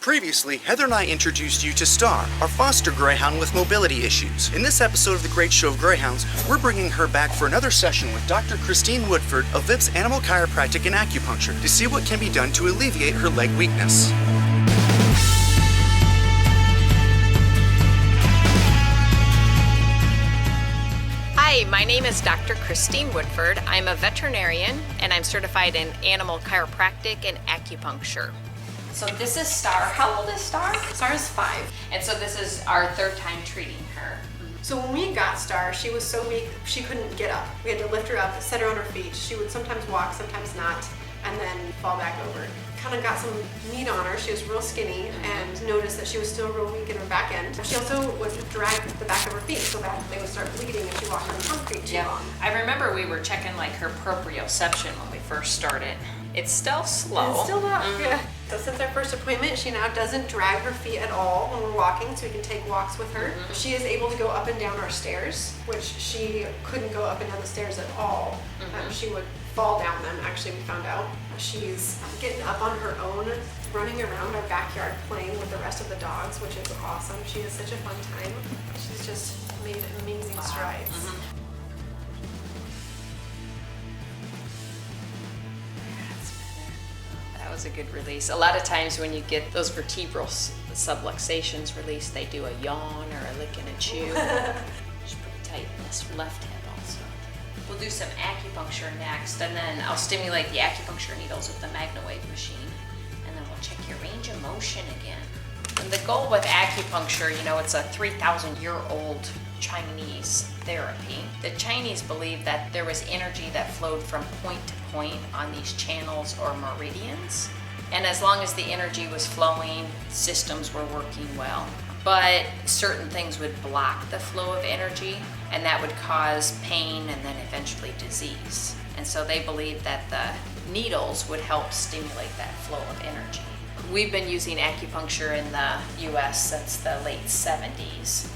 Previously, Heather and I introduced you to Star, our foster greyhound with mobility issues. In this episode of the Great Show of Greyhounds, we're bringing her back for another session with Dr. Christine Woodford of Vip's Animal Chiropractic and Acupuncture to see what can be done to alleviate her leg weakness. Hi, my name is Dr. Christine Woodford. I'm a veterinarian and I'm certified in animal chiropractic and acupuncture. So this is Star. How old is Star? Star is 5. And so this is our third time treating her. So when we got Star, she was so weak she couldn't get up. We had to lift her up, set her on her feet. She would sometimes walk, sometimes not, and then fall back over. Kind of got some meat on her. She was real skinny and noticed that she was still real weak in her back end. She also would drag the back of her feet so that they would start bleeding if she walked on concrete too long. I remember we were checking like her proprioception when we first started. It's still slow. It's still not, yeah. So since our first appointment, she now doesn't drag her feet at all when we're walking, so we can take walks with her. She is able to go up and down our stairs, which she couldn't go up and down the stairs at all. She would fall down them, actually, we found out. She's getting up on her own, running around our backyard playing with the rest of the dogs, which is awesome. She has such a fun time. She's just made amazing strides. That was a good release. A lot of times when you get those vertebral subluxations released, they do a yawn or a lick and a chew. She's pretty tight in this left hip also. We'll do some acupuncture next, and then I'll stimulate the acupuncture needles with the Magna Wave machine, and then we'll check your range of motion again. And the goal with acupuncture, you know, it's a 3,000-year-old Chinese therapy. The Chinese believed that there was energy that flowed from point to point on these channels or meridians. And as long as the energy was flowing, systems were working well. But certain things would block the flow of energy, and that would cause pain and then eventually disease. And so they believed that the needles would help stimulate that flow of energy. We've been using acupuncture in the US since the late 70s.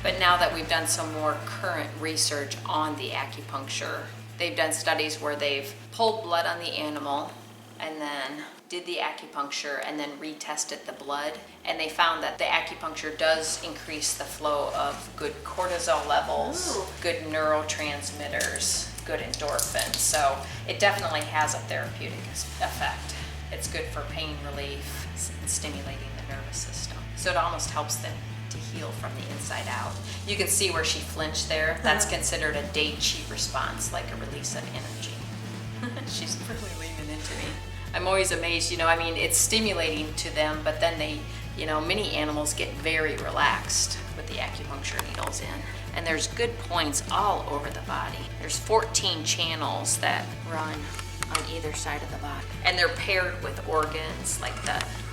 But now that we've done some more current research on the acupuncture, they've done studies where they've pulled blood on the animal and then did the acupuncture and then retested the blood. And they found that the acupuncture does increase the flow of good cortisol levels, good neurotransmitters, good endorphins. So it definitely has a therapeutic effect. It's good for pain relief and stimulating the nervous system. So it almost helps them to heal from the inside out. You can see where she flinched there. That's considered a dai chi response, like a release of energy. She's really leaning into me. I'm always amazed, you know, I mean, it's stimulating to them, but then they, you know, many animals get very relaxed with the acupuncture needles in. And there's good points all over the body. There's 14 channels that run on either side of the body. And they're paired with organs, like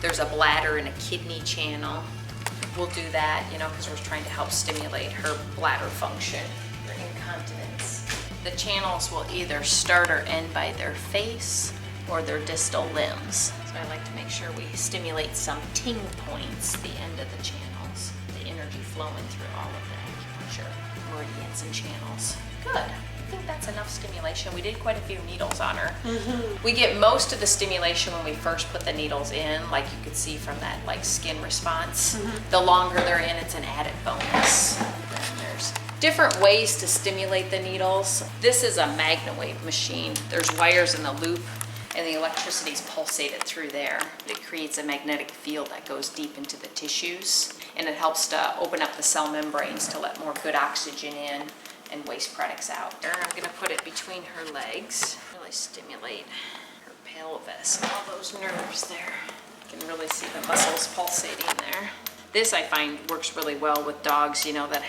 there's a bladder and a kidney channel. We'll do that, you know, because we're trying to help stimulate her bladder function, her incontinence. The channels will either start or end by their face or their distal limbs. So I like to make sure we stimulate some ting points, the end of the channels, the energy flowing through all of the acupuncture meridians and channels. Good. I think that's enough stimulation. We did quite a few needles on her. We get most of the stimulation when we first put the needles in, like you could see from that like skin response. The longer they're in, it's an added bonus. Then there's different ways to stimulate the needles. This is a Magna Wave machine. There's wires in the loop and the electricity is pulsated through there. It creates a magnetic field that goes deep into the tissues, and it helps to open up the cell membranes to let more good oxygen in and waste products out. I'm going to put it between her legs, really stimulate her pelvis, all those nerves there. You can really see the muscles pulsating there. This I find works really well with dogs, you know, that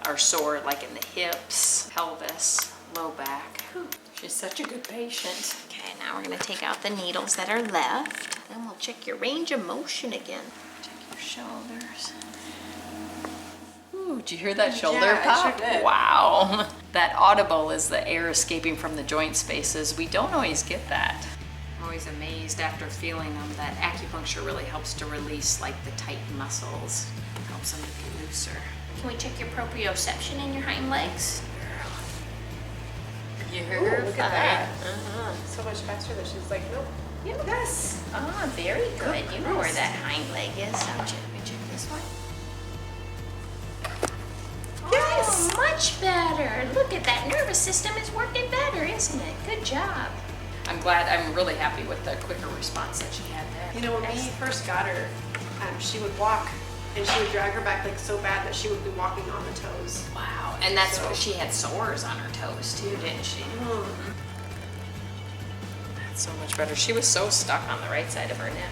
are sore like in the hips, pelvis, low back. Whew. She's such a good patient. Okay, now we're going to take out the needles that are left. Then we'll check your range of motion again. Check your shoulders. Ooh, did you hear that shoulder pop? I sure did. Wow. That audible is the air escaping from the joint spaces. We don't always get that. I'm always amazed after feeling them that acupuncture really helps to release like the tight muscles. It helps them to be looser. Can we check your proprioception in your hind legs? You're Look at that. So much faster that she's like, nope. Yes. Oh, very good. You know where Nice. that hind leg is, don't you? Let me check this one. Yes. Oh, much better. Look at that nervous system is working better, isn't it? Good job. I'm really happy with the quicker response that she had there. You know, when we first got her, she would walk and she would drag her back like so bad that she would be walking on the toes. Wow. And that's So- what she had sores on her toes too, didn't she? That's so much better. She was so stuck on the right side of her neck.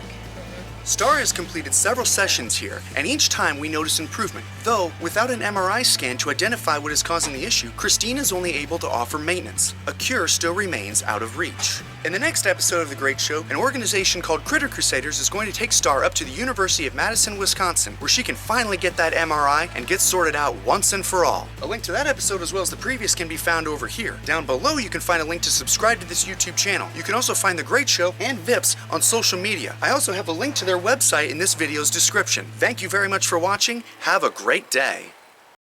Star has completed several sessions here, and each time we notice improvement. Though, without an MRI scan to identify what is causing the issue, Christine is only able to offer maintenance. A cure still remains out of reach. In the next episode of The Greyt Show, an organization called Critter Crusaders is going to take Star up to the University of Madison, Wisconsin, where she can finally get that MRI and get sorted out once and for all. A link to that episode as well as the previous can be found over here. Down below you can find a link to subscribe to this YouTube channel. You can also find The Greyt Show and Vips on social media. I also have a link to their website in this video's description. Thank you very much for watching. Have a great day.